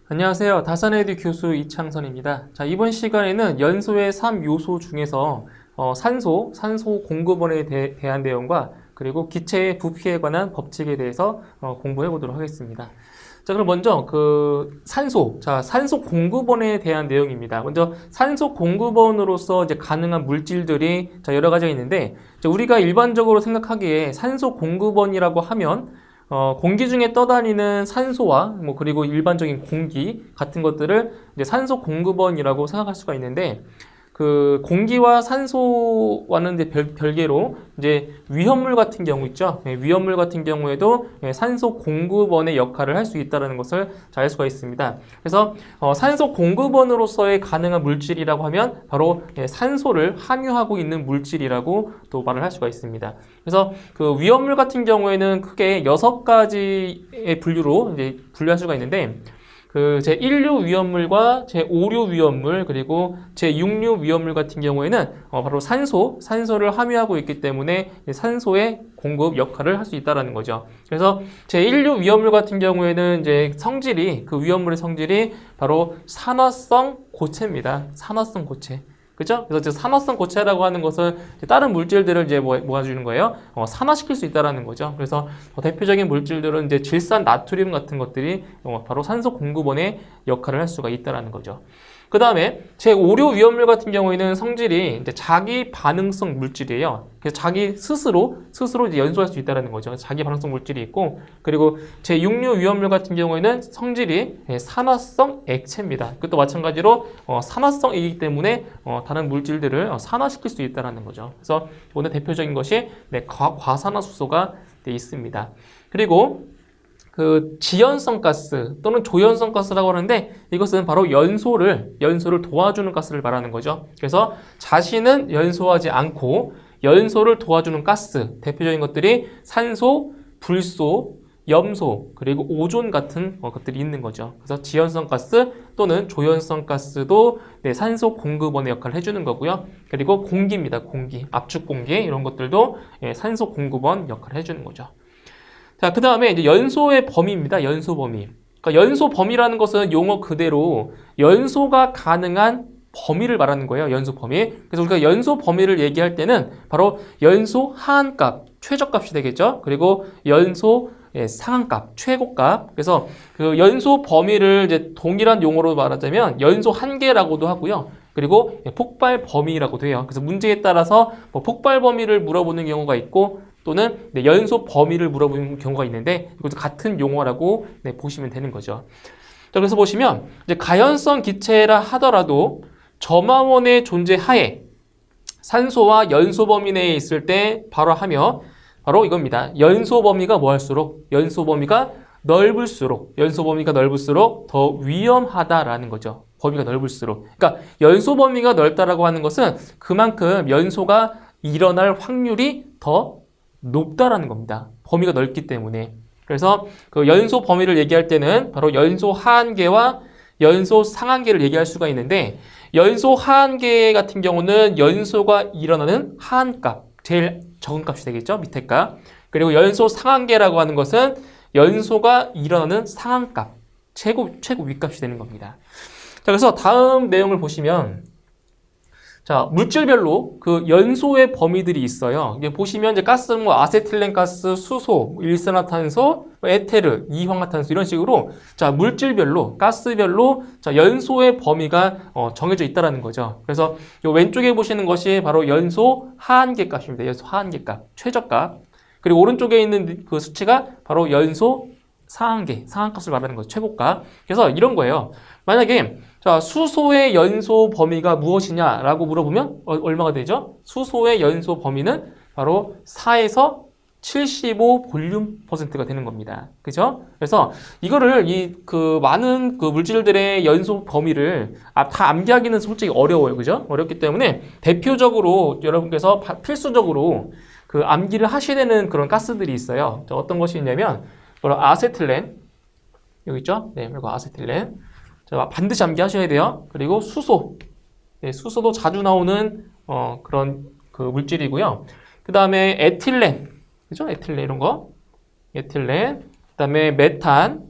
안녕하세요. 다산에듀 교수 이창선입니다. 자, 이번 시간에는 연소의 3요소 중에서 산소 공급원에 대한 내용과 그리고 기체의 부피에 관한 법칙에 대해서 공부해 보도록 하겠습니다. 자, 그럼 먼저 산소 공급원에 대한 내용입니다. 먼저 산소 공급원으로서 이제 가능한 물질들이 여러 가지가 있는데, 우리가 일반적으로 생각하기에 산소 공급원이라고 하면 공기 중에 떠다니는 산소와 그리고 일반적인 공기 같은 것들을 이제 산소 공급원이라고 생각할 수가 있는데, 그 공기와 산소와는 이제 별개로 이제 위험물 같은 경우 있죠. 위험물 같은 경우에도 산소 공급원의 역할을 할 수 있다는 것을 잘 알 수가 있습니다. 그래서 산소 공급원으로서의 가능한 물질이라고 하면 바로 산소를 함유하고 있는 물질이라고 또 말을 할 수가 있습니다. 그래서 그 위험물 같은 경우에는 크게 6가지의 분류로 이제 분류할 수가 있는데, 그 제1류 위험물과 제5류 위험물 그리고 제6류 위험물 같은 경우에는 바로 산소를 함유하고 있기 때문에 산소의 공급 역할을 할 수 있다라는 거죠. 그래서 제1류 위험물 같은 경우에는 이제 그 위험물의 성질이 바로 산화성 고체입니다. 산화성 고체. 그죠? 그래서 산화성 고체라고 하는 것은 다른 물질들을 이제 모아주는 거예요. 산화시킬 수 있다라는 거죠. 그래서 대표적인 물질들은 이제 질산 나트륨 같은 것들이 바로 산소 공급원의 역할을 할 수가 있다라는 거죠. 그 다음에 제5류 위험물 같은 경우에는 성질이 이제 자기 반응성 물질이에요. 그래서 자기 스스로 이제 연소할 수 있다는 거죠. 자기 반응성 물질이 있고, 그리고 제6류 위험물 같은 경우에는 성질이 산화성 액체입니다. 그것도 마찬가지로 산화성이기 때문에 다른 물질들을 산화시킬 수 있다는 거죠. 그래서 오늘 대표적인 것이 과산화수소가 있습니다. 그리고 그 지연성 가스 또는 조연성 가스라고 하는데, 이것은 바로 연소를 도와주는 가스를 말하는 거죠. 그래서 자신은 연소하지 않고 연소를 도와주는 가스, 대표적인 것들이 산소, 불소, 염소, 그리고 오존 같은 것들이 있는 거죠. 그래서 지연성 가스 또는 조연성 가스도 산소 공급원의 역할을 해주는 거고요. 그리고 공기입니다. 압축 공기 이런 것들도 산소 공급원 역할을 해주는 거죠. 자, 그 다음에 이제 연소의 범위입니다. 연소 범위. 그러니까 연소 범위라는 것은 용어 그대로 연소가 가능한 범위를 말하는 거예요. 연소 범위. 그래서 우리가 연소 범위를 얘기할 때는 바로 연소 하한값, 최저값이 되겠죠. 그리고 연소 상한값, 최고값. 그래서 그 연소 범위를 이제 동일한 용어로 말하자면 연소 한계라고도 하고요. 그리고 폭발 범위라고도 해요. 그래서 문제에 따라서 폭발 범위를 물어보는 경우가 있고, 또는 연소 범위를 물어보는 경우가 있는데, 이것도 같은 용어라고 보시면 되는 거죠. 자, 그래서 보시면 이제 가연성 기체라 하더라도 점화원의 존재 하에 산소와 연소 범위 내에 있을 때 바로 이겁니다. 연소 범위가 연소 범위가 넓을수록 더 위험하다라는 거죠. 범위가 넓을수록. 그러니까 연소 범위가 넓다라고 하는 것은 그만큼 연소가 일어날 확률이 더 높다라는 겁니다. 범위가 넓기 때문에. 그래서 그 연소 범위를 얘기할 때는 바로 연소 하한계와 연소 상한계를 얘기할 수가 있는데, 연소 하한계 같은 경우는 연소가 일어나는 하한값, 제일 적은 값이 되겠죠. 밑에 값. 그리고 연소 상한계라고 하는 것은 연소가 일어나는 상한값, 최고 윗값이 되는 겁니다. 자, 그래서 다음 내용을 보시면, 자, 물질별로 그 연소의 범위들이 있어요. 이게 보시면 이제 가스는 아세틸렌 가스, 수소, 일산화탄소, 에테르, 이황화탄소 이런 식으로 자, 물질별로, 가스별로 자, 연소의 범위가 정해져 있다라는 거죠. 그래서 요 왼쪽에 보시는 것이 바로 연소 하한계 값입니다. 연소 하한계 값, 최저값. 그리고 오른쪽에 있는 그 수치가 바로 연소 상한값을 말하는 거죠. 최고값. 그래서 이런 거예요. 만약에 자, 수소의 연소 범위가 무엇이냐라고 물어보면 얼마가 되죠? 수소의 연소 범위는 바로 4에서 75 볼륨 %가 되는 겁니다. 그죠? 그래서 이거를 많은 그 물질들의 연소 범위를 다 암기하기는 솔직히 어려워요. 그죠? 어렵기 때문에 대표적으로 여러분께서 필수적으로 그 암기를 하셔야 되는 그런 가스들이 있어요. 자, 어떤 것이 있냐면 바로 아세틸렌, 여기 있죠? 네, 그리고 아세틸렌. 자, 반드시 암기하셔야 돼요. 그리고 수소. 네, 수소도 자주 나오는 그런 그 물질이고요. 그 다음에 에틸렌. 그죠? 에틸렌 이런 거. 에틸렌. 그 다음에 메탄,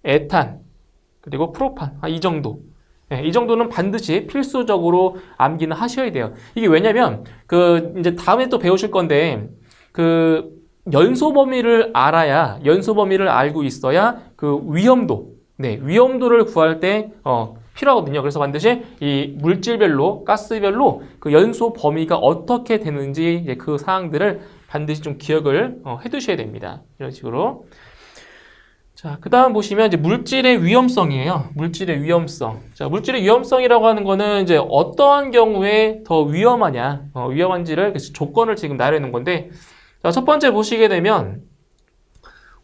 에탄. 그리고 프로판. 이 정도. 네, 이 정도는 반드시 필수적으로 암기는 하셔야 돼요. 이게 왜냐면, 이제 다음에 또 배우실 건데, 연소 범위를 알아야, 연소 범위를 알고 있어야 위험도, 네, 위험도를 구할 때, 필요하거든요. 그래서 반드시 이 물질별로, 가스별로 연소 범위가 어떻게 되는지 이제 그 사항들을 반드시 좀 기억을 해 두셔야 됩니다. 이런 식으로. 자, 그 다음 보시면 이제 물질의 위험성이에요. 물질의 위험성. 자, 물질의 위험성이라고 하는 거는 이제 어떠한 경우에 더 위험하냐, 위험한지를 조건을 지금 나열해 놓은 건데, 자, 첫 번째 보시게 되면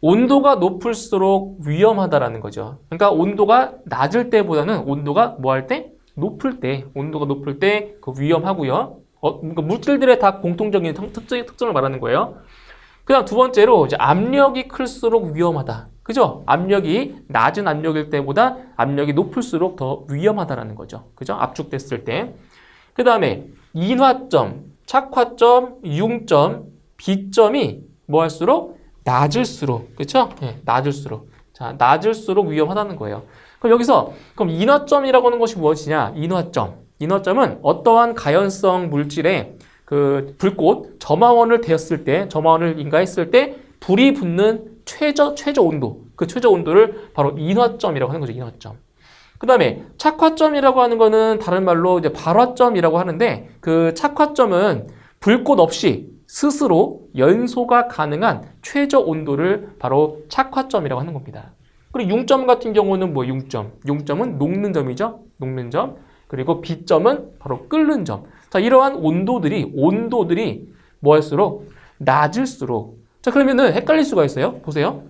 온도가 높을수록 위험하다라는 거죠. 그러니까 온도가 낮을 때보다는 온도가 뭐 할 때? 높을 때, 온도가 높을 때 위험하고요. 그러니까 물질들의 다 공통적인 특성을 말하는 거예요. 그 다음 두 번째로 이제 압력이 클수록 위험하다. 그죠? 압력이 낮은 압력일 때보다 압력이 높을수록 더 위험하다라는 거죠. 그죠? 압축됐을 때. 그 다음에 인화점, 착화점, 융점, B점이 뭐 할수록? 낮을수록. 그쵸? 네, 낮을수록. 자, 낮을수록 위험하다는 거예요. 그럼 인화점이라고 하는 것이 무엇이냐? 인화점은 어떠한 가연성 물질에 불꽃, 점화원을 대었을 때, 점화원을 인가했을 때 불이 붙는 최저 온도, 그 최저 온도를 바로 인화점이라고 하는 거죠. 인화점. 그 다음에 착화점이라고 하는 거는 다른 말로 이제 발화점이라고 하는데, 그 착화점은 불꽃 없이 스스로 연소가 가능한 최저 온도를 바로 착화점이라고 하는 겁니다. 그리고 융점 같은 경우는 뭐 융점은 녹는 점이죠. 녹는 점. 그리고 B점은 바로 끓는 점. 자, 이러한 온도들이 뭐 할수록? 낮을수록. 자, 그러면은 헷갈릴 수가 있어요. 보세요.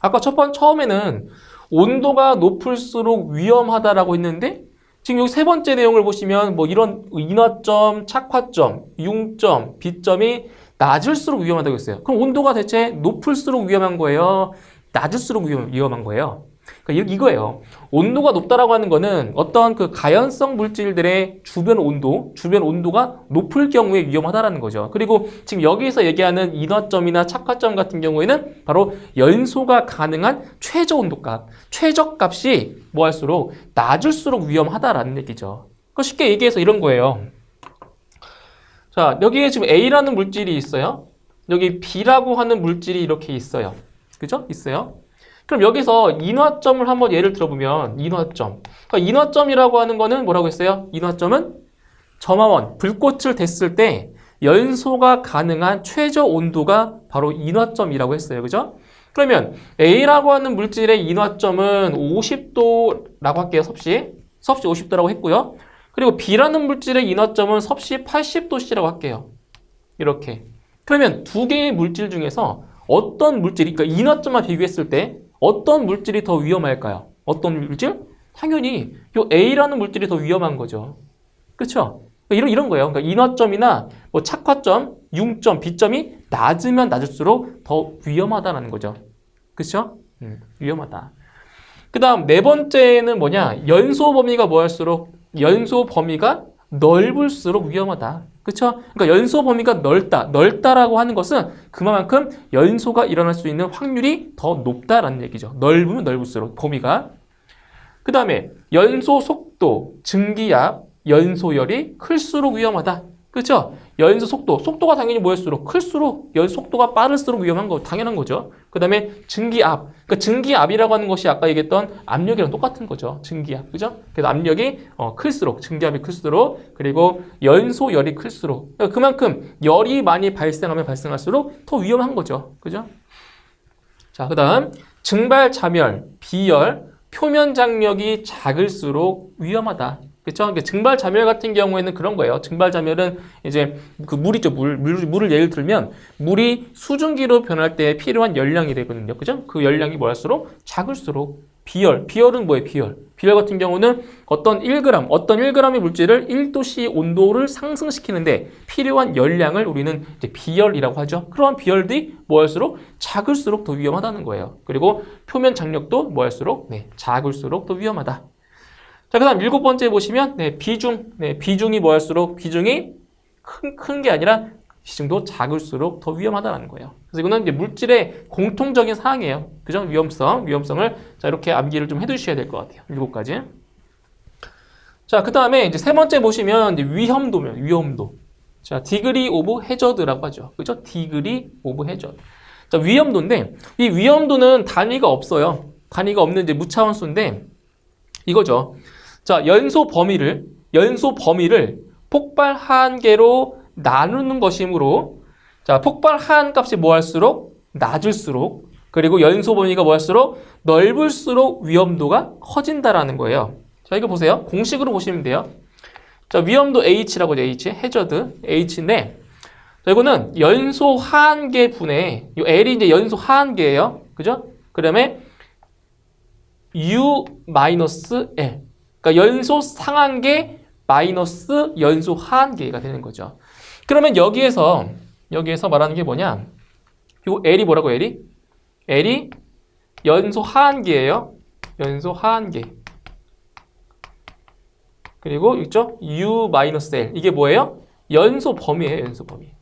아까 처음에는 온도가 높을수록 위험하다라고 했는데, 지금 여기 세 번째 내용을 보시면 뭐 이런 인화점, 착화점, 융점, B점이 낮을수록 위험하다고 했어요. 그럼 온도가 대체 높을수록 위험한 거예요? 낮을수록 위험한 거예요? 그러니까 이거예요. 온도가 높다라고 하는 거는 어떤 가연성 물질들의 주변 온도가 높을 경우에 위험하다라는 거죠. 그리고 지금 여기서 얘기하는 인화점이나 착화점 같은 경우에는 바로 연소가 가능한 최저 온도값, 최저값이 뭐 할수록 낮을수록 위험하다라는 얘기죠. 쉽게 얘기해서 이런 거예요. 자, 여기에 지금 A라는 물질이 있어요. 여기 B라고 하는 물질이 이렇게 있어요. 그죠? 있어요. 그럼 여기서 인화점을 한번 예를 들어보면 인화점. 그러니까 인화점이라고 하는 거는 뭐라고 했어요? 인화점은 점화원, 불꽃을 댔을 때 연소가 가능한 최저 온도가 바로 인화점이라고 했어요. 그죠? 그러면 A라고 하는 물질의 인화점은 50도라고 할게요. 섭씨 50도라고 했고요. 그리고 B라는 물질의 인화점은 섭씨 80도씨라고 할게요. 이렇게. 그러면 두 개의 물질 중에서 어떤 물질이, 그러니까 인화점만 비교했을 때 어떤 물질이 더 위험할까요? 어떤 물질? 당연히 이 A라는 물질이 더 위험한 거죠. 그렇죠? 이런 거예요. 그러니까 인화점이나 뭐 착화점, 융점, B점이 낮으면 낮을수록 더 위험하다는 거죠. 그렇죠? 위험하다. 그 다음 네 번째는 뭐냐? 연소 범위가 뭐 할수록? 연소 범위가 넓을수록 위험하다. 그렇죠? 그러니까 연소 범위가 넓다라고 하는 것은 그만큼 연소가 일어날 수 있는 확률이 더 높다라는 얘기죠. 넓으면 넓을수록 범위가. 그 다음에 연소 속도, 증기압, 연소열이 클수록 위험하다. 그렇죠? 연소 속도가 당연히 뭐일수록 클수록 속도가 빠를수록 위험한 거 당연한 거죠. 그 다음에 증기압, 그러니까 증기압이라고 하는 것이 아까 얘기했던 압력이랑 똑같은 거죠. 증기압, 그죠? 그래서 압력이 클수록, 증기압이 클수록, 그리고 연소열이 클수록, 그러니까 그만큼 열이 많이 발생하면 발생할수록 더 위험한 거죠. 그죠? 자, 그 다음 증발자멸, 비열, 표면 장력이 작을수록 위험하다. 그렇죠? 그러니까 증발자멸 같은 경우에는 그런 거예요. 증발자멸은 이제 물이죠. 물을 예를 들면 물이 수증기로 변할 때 필요한 열량이 되거든요. 그죠? 그 열량이 뭐할수록 작을수록 비열은 뭐예요? 비열 같은 경우는 어떤 1g의 물질을 1도씨 온도를 상승시키는데 필요한 열량을 우리는 이제 비열이라고 하죠. 그러한 비열들이 뭐할수록 작을수록 더 위험하다는 거예요. 그리고 표면 장력도 뭐할수록 작을수록 더 위험하다. 자, 그 다음 7번째 보시면, 비중이 뭐할수록, 비중이 큰 게 아니라 비중도 작을수록 더 위험하다는 거예요. 그래서 이거는 이제 물질의 공통적인 사항이에요. 그죠? 위험성을 자 이렇게 암기를 좀 해두셔야 될 것 같아요. 7가지. 자, 그 다음에 이제 세 번째 보시면 이제 위험도면 위험도. 자, 디그리 오브 해저드라고 하죠. 그죠? 디그리 오브 해저드. 자, 위험도인데 이 위험도는 단위가 없어요. 단위가 없는 이제 무차원수인데 이거죠. 자, 연소 범위를 폭발 하한계로 나누는 것이므로 자, 폭발 하한 값이 뭐 할수록 낮을수록 그리고 연소 범위가 뭐 할수록 넓을수록 위험도가 커진다라는 거예요. 자, 이거 보세요. 공식으로 보시면 돼요. 자, 위험도 H라고 하죠. H, 해저드 H인데 자, 이거는 연소 하한계 분의 이 L이 이제 연소 하한계예요. 그죠? 그다음에 U-L. 그러니까 연소 상한계 마이너스 연소 하한계가 되는 거죠. 그러면 여기에서 말하는 게 뭐냐? 요 L이 뭐라고 L이? L이 연소 하한계예요. 연소 하한계. 그리고 있죠? U-L. 이게 뭐예요? 연소 범위예요. 연소 범위.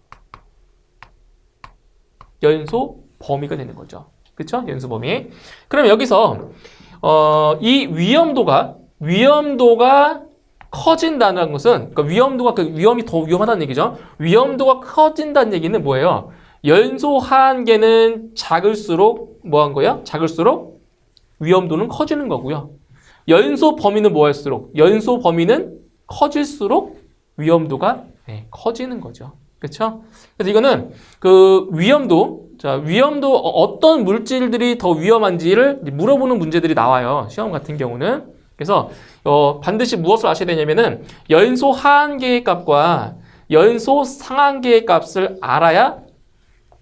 연소 범위가 되는 거죠. 그렇죠? 연소 범위. 그럼 여기서 이 위험도가 커진다는 것은 그러니까 위험도가 그 위험이 더 위험하다는 얘기죠. 위험도가 커진다는 얘기는 뭐예요? 연소 하한계는 작을수록 뭐 한 거야? 작을수록 위험도는 커지는 거고요. 연소 범위는 뭐 할수록? 연소 범위는 커질수록 위험도가 커지는 거죠. 그렇죠? 그래서 이거는 그 위험도 어떤 물질들이 더 위험한지를 물어보는 문제들이 나와요. 시험 같은 경우는. 그래서 반드시 무엇을 아셔야 되냐면은 연소 하한계의 값과 연소 상한계의 값을 알아야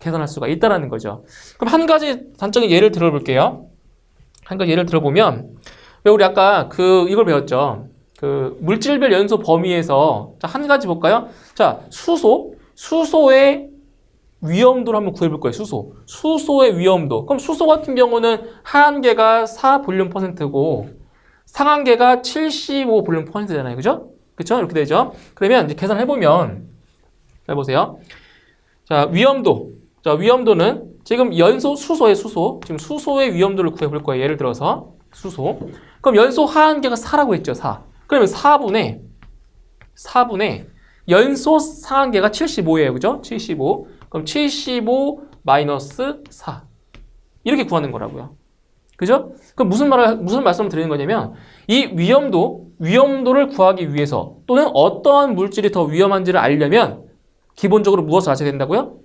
계산할 수가 있다는 거죠. 그럼 한 가지 단적인 예를 들어볼게요. 한 가지 예를 들어보면 우리 아까 이걸 배웠죠. 그 물질별 연소 범위에서 자, 한 가지 볼까요? 자, 수소의 위험도를 한번 구해볼 거예요. 수소의 위험도. 그럼 수소 같은 경우는 하한계가 4볼륨%고 상한계가 75볼륨%잖아요. 그죠? 그쵸? 이렇게 되죠? 그러면 이제 계산해보면 잘 보세요. 자, 위험도는 지금 수소의 지금 수소의 위험도를 구해볼 거예요. 예를 들어서 수소. 그럼 연소 하한계가 4라고 했죠. 4. 그러면 4분의 연소 상한계가 75예요. 그죠? 75. 그럼 75 마이너스 4. 이렇게 구하는 거라고요. 그죠? 그럼 무슨 말씀을 드리는 거냐면 이 위험도를 구하기 위해서 또는 어떠한 물질이 더 위험한지를 알려면 기본적으로 무엇을 아셔야 된다고요?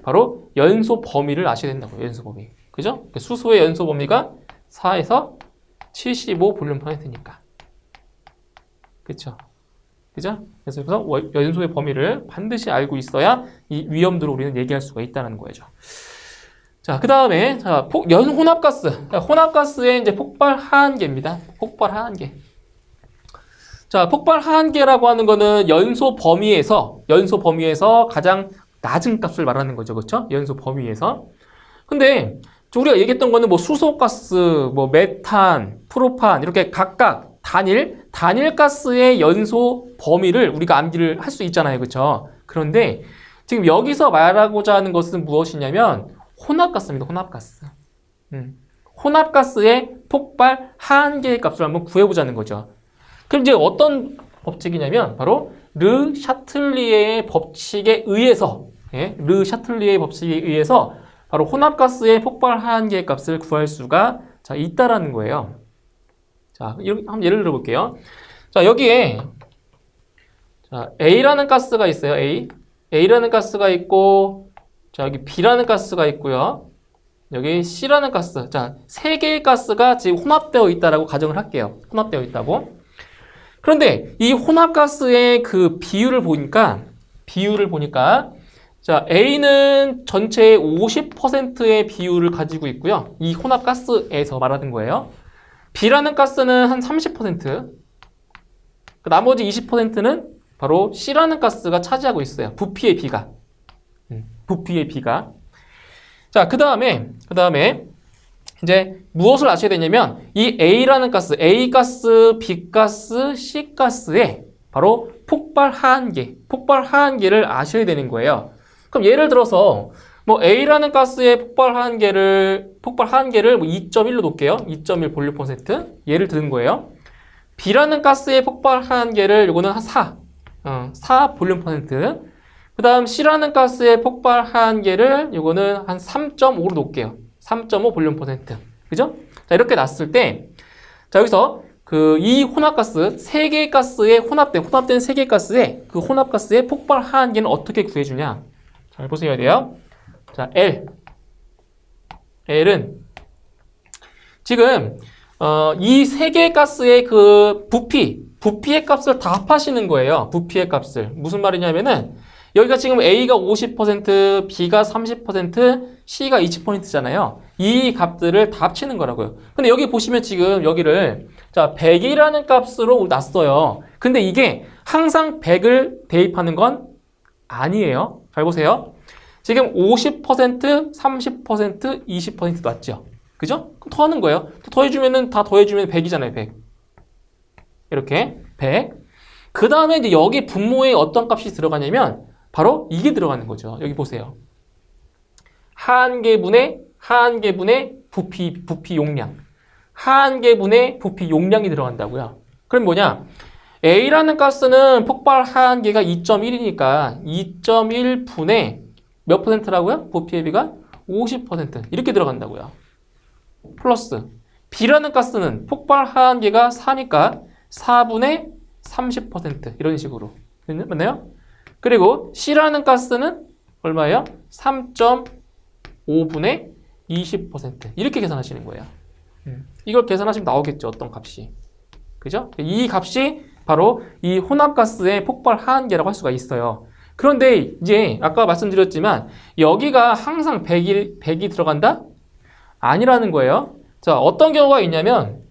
바로 연소 범위를 아셔야 된다고요. 연소 범위. 그죠? 수소의 연소 범위가 4에서 75볼륨%니까. 그쵸? 그죠? 그래서 연소의 범위를 반드시 알고 있어야 이 위험도를 우리는 얘기할 수가 있다는 거죠. 자, 그 다음에 혼합가스. 혼합가스의 이제 폭발 하한계입니다. 폭발 하한계. 자, 폭발 하한계라고 하는 거는 연소 범위에서 가장 낮은 값을 말하는 거죠. 그렇죠? 연소 범위에서. 근데 우리가 얘기했던 거는 뭐 수소가스, 뭐 메탄, 프로판 이렇게 각각 단일 가스의 연소 범위를 우리가 암기를 할 수 있잖아요. 그렇죠? 그런데 지금 여기서 말하고자 하는 것은 무엇이냐면 혼합가스입니다. 혼합가스. 혼합가스의 폭발 하한계의 값을 한번 구해보자는 거죠. 그럼 이제 어떤 법칙이냐면 바로 르 샤틀리에의 법칙에 의해서 바로 혼합가스의 폭발 하한계의 값을 구할 수가 있다라는 거예요. 자, 한번 예를 들어볼게요. 자, 여기에 A라는 가스가 있어요. A라는 가스가 있고, 자, 여기 B라는 가스가 있고요. 여기 C라는 가스. 자, 세 개의 가스가 지금 혼합되어 있다라고 가정을 할게요. 혼합되어 있다고. 그런데 이 혼합가스의 그 비율을 보니까 자, A는 전체의 50%의 비율을 가지고 있고요. 이 혼합가스에서 말하는 거예요. B라는 가스는 한 30%, 나머지 20%는 바로 C라는 가스가 차지하고 있어요. 부피의 비가. 자, 그 다음에 이제 무엇을 아셔야 되냐면 이 A라는 가스, A가스, B가스, C가스의 바로 폭발 하한계를 아셔야 되는 거예요. 그럼 예를 들어서 뭐 A라는 가스의 폭발 한계를 뭐 2.1로 놓을게요. 2.1 볼륨 퍼센트. 예를 드는 거예요. B라는 가스의 폭발 한계를 요거는 한 4 볼륨 퍼센트. 그 다음 C라는 가스의 폭발 한계를 요거는 한 3.5로 놓을게요. 3.5 볼륨 퍼센트. 그죠? 자, 이렇게 놨을 때, 자, 여기서 이 혼합가스, 세 개의 가스의 혼합된 세 개의 가스의 그 혼합가스의 폭발 한계는 어떻게 구해주냐? 잘 보셔야 돼요. 자, L은 지금 이 세 개의 가스의 그 부피의 값을 다 합하시는 거예요. 부피의 값을. 무슨 말이냐면은 여기가 지금 A가 50%, B가 30%, C가 20%잖아요. 이 값들을 다 합치는 거라고요. 근데 여기 보시면 지금 여기를 자 100이라는 값으로 놨어요. 근데 이게 항상 100을 대입하는 건 아니에요. 잘 보세요. 지금 50%, 30%, 20% 놨죠. 그죠? 그럼 더하는 거예요. 더해주면은 다 더해주면 100이잖아요. 100. 이렇게 100. 그 다음에 이제 여기 분모에 어떤 값이 들어가냐면 바로 이게 들어가는 거죠. 여기 보세요. 하한계분의 부피 용량. 하한계분의 부피 용량이 들어간다고요. 그럼 뭐냐? A라는 가스는 폭발 하한계가 2.1이니까 2.1분의 몇 퍼센트라고요? 부피 대비가 50% 이렇게 들어간다고요. 플러스 B라는 가스는 폭발 하한계가 4니까 4분의 30% 이런 식으로. 맞나요? 그리고 C라는 가스는 얼마예요? 3.5분의 20% 이렇게 계산하시는 거예요. 이걸 계산하시면 나오겠죠. 어떤 값이. 그죠? 이 값이 바로 이 혼합가스의 폭발 하한계라고 할 수가 있어요. 그런데 이제 아까 말씀드렸지만 여기가 항상 100이 들어간다? 아니라는 거예요. 자, 어떤 경우가 있냐면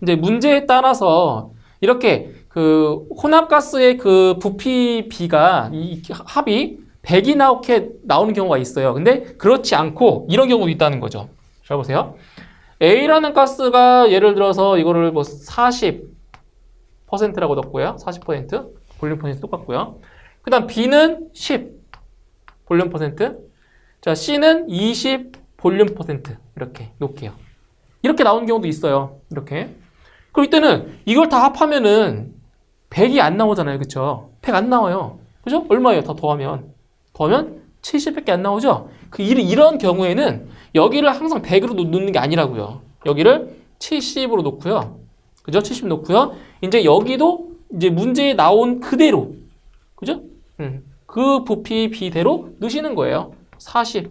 이제 문제에 따라서 이렇게 그 혼합가스의 그 부피 비가 이 합이 100이 나오는 경우가 있어요. 근데 그렇지 않고 이런 경우도 있다는 거죠. 잘 보세요. A라는 가스가 예를 들어서 이거를 뭐 40%라고 넣고요. 40% 볼륨 퍼센트 똑같고요. 그 다음 B는 10 볼륨 퍼센트. 자, C는 20 볼륨 퍼센트 이렇게 놓을게요. 이렇게 나오는 경우도 있어요. 이렇게. 그럼 이때는 이걸 다 합하면은 100이 안 나오잖아요. 그쵸? 100 안 나와요. 그죠? 얼마예요? 다 더하면 70밖에 안 나오죠? 이런 경우에는 여기를 항상 100으로 놓는 게 아니라고요. 여기를 70으로 놓고요. 그죠? 70 놓고요. 이제 여기도 이제 문제에 나온 그대로. 그죠? 그 부피 비대로 넣으시는 거예요. 40,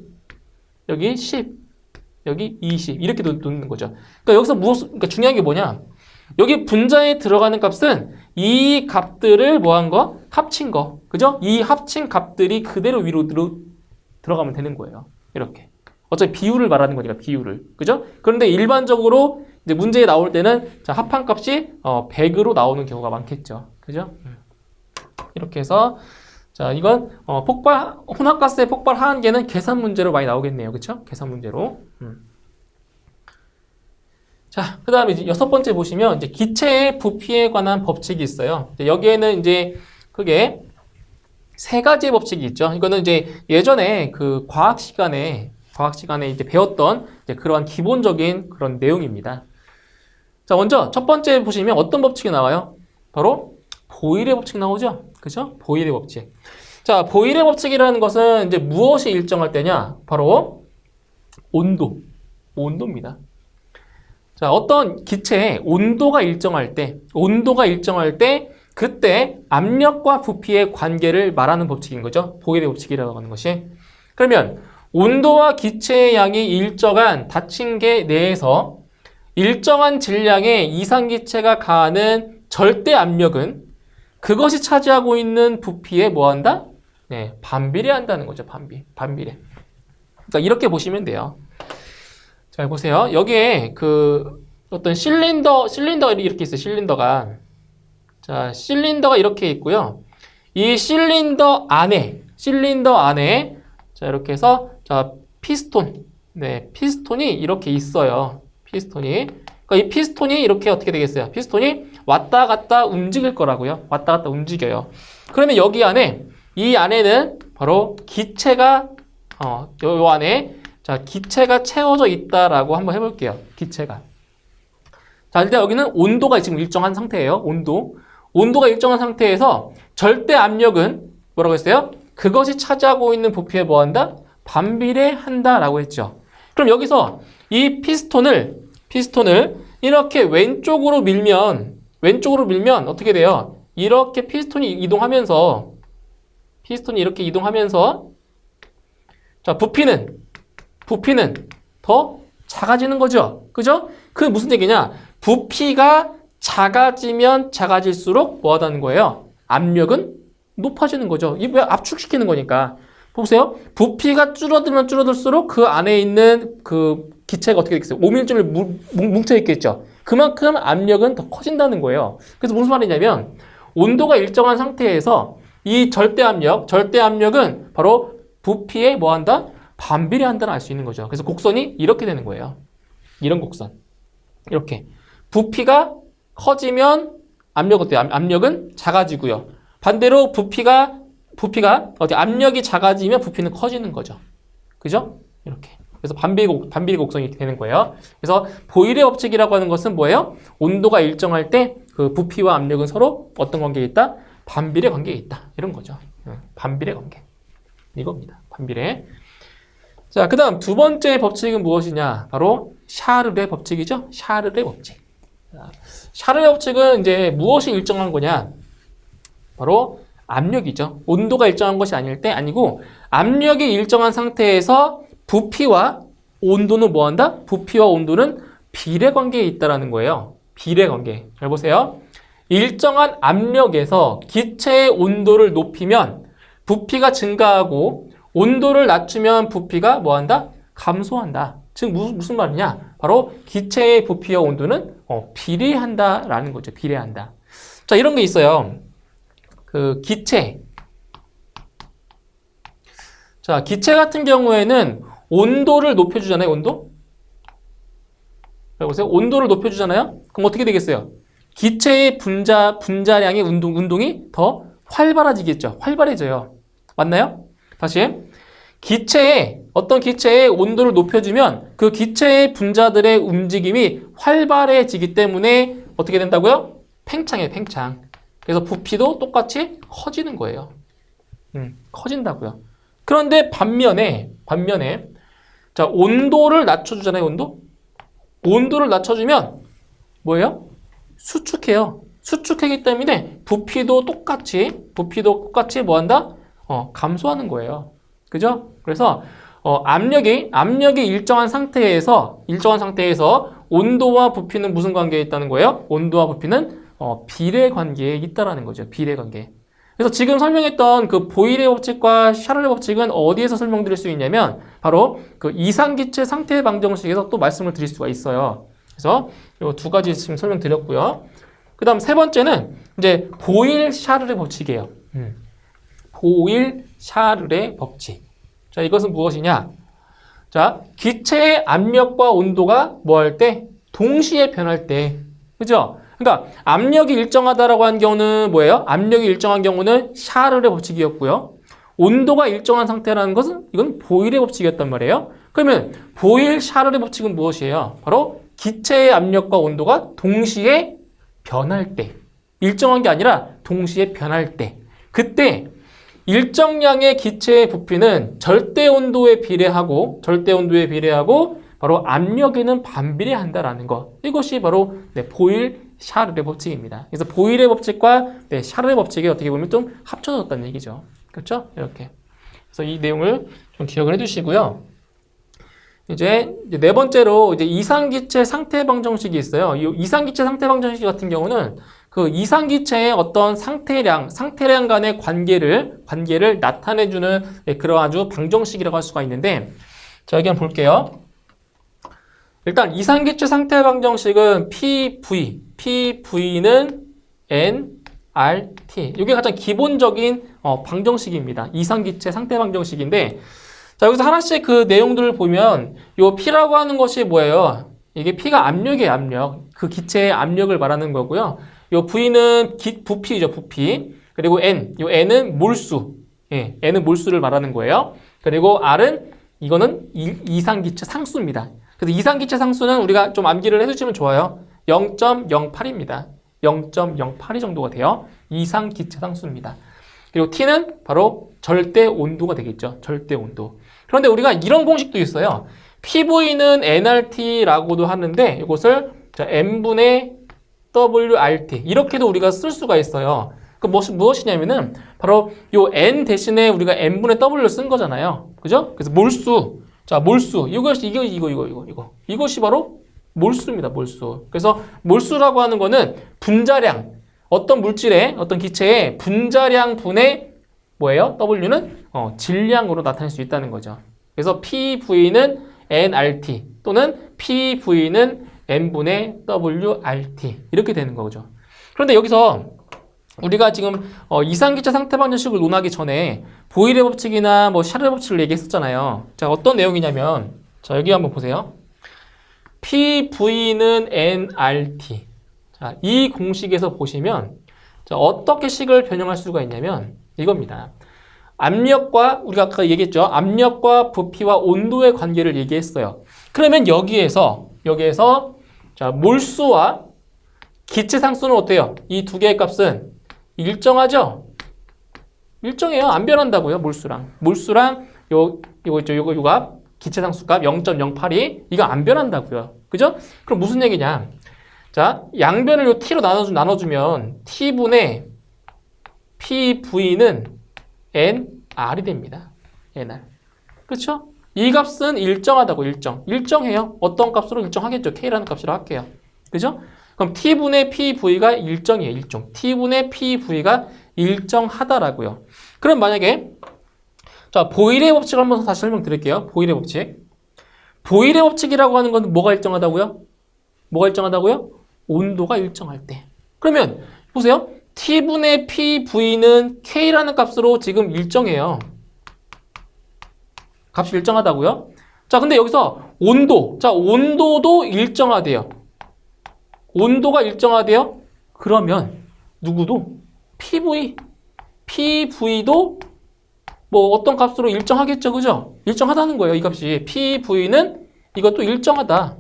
여기 10, 여기 20 이렇게 놓는 거죠. 그러니까 여기서 그러니까 중요한 게 뭐냐? 여기 분자에 들어가는 값은 이 값들을 뭐한 거? 합친 거. 그죠? 이 합친 값들이 그대로 위로 들어가면 되는 거예요. 이렇게. 어차피 비율을 말하는 거니까 비율을. 그죠? 그런데 일반적으로 이제 문제에 나올 때는 자, 합한 값이 100으로 나오는 경우가 많겠죠. 그죠? 이렇게 해서 자, 이건 혼합가스의 폭발 하한계는 계산 문제로 많이 나오겠네요. 그쵸? 계산 문제로. 자, 그 다음에 이제 6번째 보시면 이제 기체의 부피에 관한 법칙이 있어요. 여기에는 이제 그게 3가지의 법칙이 있죠. 이거는 이제 예전에 그 과학 시간에 이제 배웠던 이제 그러한 기본적인 그런 내용입니다. 자, 먼저 첫 번째 보시면 어떤 법칙이 나와요? 바로 보일의 법칙 나오죠? 그죠? 보일의 법칙. 자, 보일의 법칙이라는 것은 이제 무엇이 일정할 때냐? 바로 온도입니다. 자, 어떤 기체의 온도가 일정할 때 그때 압력과 부피의 관계를 말하는 법칙인 거죠. 보일의 법칙이라고 하는 것이. 그러면 온도와 기체의 양이 일정한 닫힌 계 내에서 일정한 질량의 이상기체가 가하는 절대 압력은 그것이 차지하고 있는 부피에 뭐한다? 네, 반비례한다는 거죠. 반비례. 그러니까 이렇게 보시면 돼요. 자, 보세요. 여기에 그 어떤 실린더 이렇게 있어요. 자, 실린더가 이렇게 있고요. 이 실린더 안에 자, 이렇게 해서 자, 피스톤이 이렇게 있어요. 그러니까 이 피스톤이 이렇게 어떻게 되겠어요? 피스톤이 왔다 갔다 움직일 거라고요. 왔다 갔다 움직여요. 그러면 이 안에는 바로 기체가 요 안에 자, 기체가 채워져 있다라고 한번 해볼게요. 기체가. 자, 일단 여기는 온도가 지금 일정한 상태예요. 온도가 일정한 상태에서 절대 압력은 뭐라고 했어요? 그것이 차지하고 있는 부피에 뭐한다? 반비례한다라고 했죠. 그럼 여기서 이 피스톤을 이렇게 왼쪽으로 밀면 어떻게 돼요? 이렇게 피스톤이 이렇게 이동하면서 자, 부피는 더 작아지는 거죠. 그죠? 그게 무슨 얘기냐? 부피가 작아지면 작아질수록 뭐 하다는 거예요? 압력은 높아지는 거죠. 이게 압축시키는 거니까. 보세요. 부피가 줄어들면 줄어들수록 그 안에 있는 그 기체가 어떻게 되겠어요? 오밀조밀 뭉쳐 있겠죠. 그만큼 압력은 더 커진다는 거예요. 그래서 무슨 말이냐면 온도가 일정한 상태에서 이 절대압력은 바로 부피에 뭐 한다? 반비례한다는 알 수 있는 거죠. 그래서 곡선이 이렇게 되는 거예요. 이런 곡선. 이렇게. 부피가 커지면 압력은 작아지고요. 반대로 압력이 작아지면 부피는 커지는 거죠. 그죠? 이렇게. 그래서 반비례 곡선이 되는 거예요. 그래서 보일의 법칙이라고 하는 것은 뭐예요? 온도가 일정할 때 그 부피와 압력은 서로 어떤 관계에 있다? 반비례 관계에 있다. 이런 거죠. 반비례 관계. 이겁니다. 반비례. 자, 그 다음 두 번째 법칙은 무엇이냐? 바로 샤를의 법칙이죠. 샤를의 법칙. 샤를의 법칙은 이제 무엇이 일정한 거냐? 바로 압력이죠. 온도가 일정한 것이 아니고 압력이 일정한 상태에서 부피와 온도는 뭐한다? 부피와 온도는 비례 관계에 있다라는 거예요. 비례 관계. 잘 보세요. 일정한 압력에서 기체의 온도를 높이면 부피가 증가하고 온도를 낮추면 부피가 뭐한다? 감소한다. 즉 무슨 말이냐? 바로 기체의 부피와 온도는 비례한다라는 거죠. 비례한다. 자, 이런 게 있어요. 그 기체. 자, 기체 같은 경우에는 온도를 높여주잖아요. 온도. 보세요. 온도를 높여주잖아요. 그럼 어떻게 되겠어요? 기체의 분자량의 운동이 더 활발해지겠죠. 활발해져요. 맞나요? 다시. 어떤 기체의 온도를 높여주면 그 기체의 분자들의 움직임이 활발해지기 때문에 어떻게 된다고요? 팽창이에요. 팽창. 그래서 부피도 똑같이 커지는 거예요. 커진다고요. 그런데 반면에 자, 온도를 낮춰주잖아요. 온도를 낮춰주면 뭐예요? 수축해요. 수축하기 때문에 부피도 똑같이 뭐한다? 감소하는 거예요. 그죠? 그래서 압력이 일정한 상태에서 온도와 부피는 무슨 관계에 있다는 거예요? 온도와 부피는 비례 관계에 있다라는 거죠. 비례 관계. 그래서 지금 설명했던 그 보일의 법칙과 샤를의 법칙은 어디에서 설명드릴 수 있냐면 바로 그 이상기체 상태 방정식에서 또 말씀을 드릴 수가 있어요. 그래서 이 두 가지 지금 설명드렸고요. 그 다음 세 번째는 이제 보일 샤를의 법칙이에요. 보일 샤를의 법칙. 자, 이것은 무엇이냐? 자, 기체의 압력과 온도가 뭐 할 때? 동시에 변할 때. 그죠? 그러니까 압력이 일정하다라고 한 경우는 뭐예요? 압력이 일정한 경우는 샤를의 법칙이었고요. 온도가 일정한 상태라는 것은 이건 보일의 법칙이었단 말이에요. 그러면 보일 샤를의 법칙은 무엇이에요? 바로 기체의 압력과 온도가 동시에 변할 때. 일정한 게 아니라 동시에 변할 때. 그때 일정량의 기체의 부피는 절대 온도에 비례하고 바로 압력에는 반비례한다라는 것. 이것이 바로 보일 샤를의 법칙입니다. 그래서 보일의 법칙과 샤를의 법칙이 어떻게 보면 좀 합쳐졌다는 얘기죠. 그렇죠? 이렇게. 그래서 이 내용을 좀 기억을 해두시고요. 이제 네 번째로 이제 이상기체 상태 방정식이 있어요. 이 이상기체 상태 방정식 같은 경우는 그 이상기체의 어떤 상태량 간의 관계를 나타내주는 그런 아주 방정식이라고 할 수가 있는데, 자, 여기 한번 볼게요. 일단 이상기체 상태 방정식은 PV는 nRT. 이게 가장 기본적인 방정식입니다. 이상기체 상태 방정식인데, 자, 여기서 하나씩 그 내용들을 보면 요 P라고 하는 것이 뭐예요? 이게 P가 압력이에요. 압력. 그 기체의 압력을 말하는 거고요. 요 V는 부피죠. 부피. 그리고 N. 요 N은 몰수. 예, N은 몰수를 말하는 거예요. 그리고 R은 이거는 이상기체 상수입니다. 그래서 이상기체 상수는 우리가 좀 암기를 해주시면 좋아요. 0.08입니다. 0.082 정도가 돼요. 이상기체 상수입니다. 그리고 T는 바로 절대 온도가 되겠죠. 절대 온도. 그런데 우리가 이런 공식도 있어요. PV는 nRT라고도 하는데 이것을 n분의 WRT 이렇게도 우리가 쓸 수가 있어요. 그 무엇이냐면은 바로 요 n 대신에 우리가 n분의 W를 쓴 거잖아요. 그죠? 그래서 몰수. 자, 몰수. 이것이 바로 몰수입니다. 몰수. 그래서 몰수라고 하는 거는 분자량. 어떤 물질의 어떤 기체의 분자량 분의 뭐예요? W는 질량으로 나타낼 수 있다는 거죠. 그래서 PV는 nRT 또는 PV는 n분의 WRT 이렇게 되는 거죠. 그런데 여기서 우리가 지금 이상기체 상태 방정식을 논하기 전에 보일의 법칙이나 뭐 샤를의 법칙을 얘기했었잖아요. 자, 어떤 내용이냐면 자, 여기 한번 보세요. PV는 nRT. 자, 이 공식에서 보시면 자, 어떻게 식을 변형할 수가 있냐면 이겁니다. 압력과 우리가 아까 얘기했죠. 압력과 부피와 온도의 관계를 얘기했어요. 그러면 여기에서 자, 몰수와 기체 상수는 어때요? 이 두 개의 값은 일정하죠? 일정해요. 안 변한다고요. 몰수랑 요거 있죠. 요거 값 기체 상수 값 0.082 이거 안 변한다고요. 그죠? 그럼 무슨 얘기냐? 자, 양변을 요 t로 나눠주면 t분의 pv는 nr이 됩니다. nr. 그렇죠? 이 값은 일정하다고 일정해요. 어떤 값으로 일정하겠죠? k라는 값으로 할게요. 그죠? 그럼 t분의 pv가 일정이에요. 일정. t분의 pv가 일정하다라고요. 그럼 만약에 자, 보일의 법칙을 한번 다시 설명드릴게요. 보일의 법칙. 보일의 법칙이라고 하는 건 뭐가 일정하다고요? 뭐가 일정하다고요? 온도가 일정할 때. 그러면 보세요. t분의 pv는 k라는 값으로 지금 일정해요. 값이 일정하다고요? 자, 근데 여기서 온도. 자, 온도도 일정하대요. 온도가 일정하대요? 그러면 누구도 PV도 뭐 어떤 값으로 일정하겠죠, 그죠? 일정하다는 거예요, 이 값이. PV는 이것도 일정하다.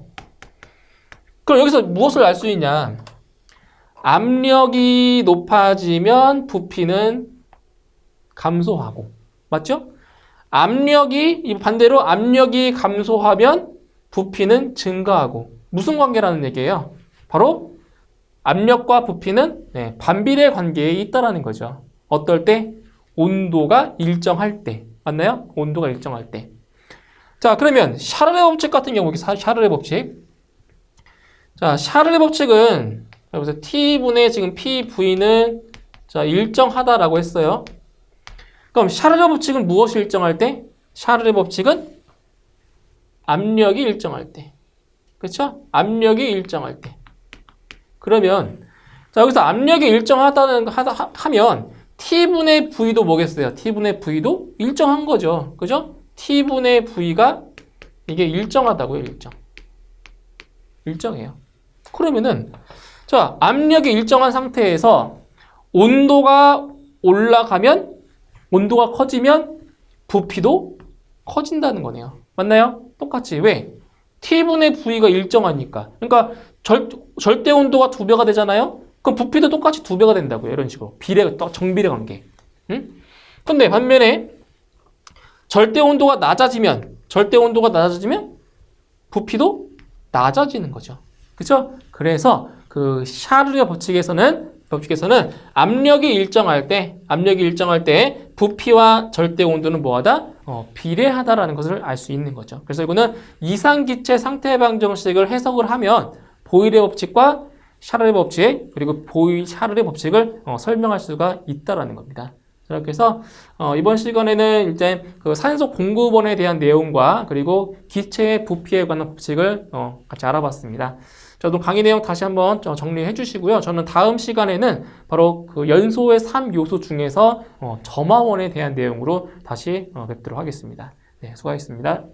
그럼 여기서 무엇을 알 수 있냐? 압력이 높아지면 부피는 감소하고, 맞죠? 반대로 압력이 감소하면 부피는 증가하고. 무슨 관계라는 얘기예요? 바로 압력과 부피는 반비례 관계에 있다라는 거죠. 어떨 때? 온도가 일정할 때. 맞나요? 온도가 일정할 때. 자, 그러면 샤를의 법칙 같은 경우, 샤를의 법칙. 자, 샤를의 법칙은 여기서 T분의 지금 PV는 자, 일정하다라고 했어요. 그럼 샤를의 법칙은 무엇이 일정할 때? 샤를의 법칙은 압력이 일정할 때. 그렇죠? 압력이 일정할 때. 그러면 자, 여기서 압력이 하면 T분의 V도 뭐겠어요? T분의 V도 일정한 거죠. 그죠? T분의 V가 이게 일정하다고요, 일정해요. 그러면은 자, 압력이 일정한 상태에서 온도가 올라가면 온도가 커지면 부피도 커진다는 거네요. 맞나요? 똑같이. 왜? T분의 V가 일정하니까. 그러니까 절대 온도가 2배가 되잖아요? 그럼 부피도 똑같이 2배가 된다고요. 이런 식으로. 정비례 관계. 응? 근데 반면에 절대 온도가 낮아지면 부피도 낮아지는 거죠. 그렇죠? 그래서 그 샤를의 법칙에서는 압력이 일정할 때 부피와 절대 온도는 뭐하다? 비례하다라는 것을 알 수 있는 거죠. 그래서 이거는 이상기체 상태 방정식을 해석을 하면 보일의 법칙과 샤를의 법칙 그리고 샤를의 법칙을 설명할 수가 있다라는 겁니다. 이렇게 해서 이번 시간에는 이제 그 산소 공급원에 대한 내용과 그리고 기체의 부피에 관한 법칙을 같이 알아봤습니다. 저도 강의 내용 다시 한번 정리해 주시고요. 저는 다음 시간에는 바로 그 연소의 3요소 중에서 점화원에 대한 내용으로 다시 뵙도록 하겠습니다. 네, 수고하셨습니다.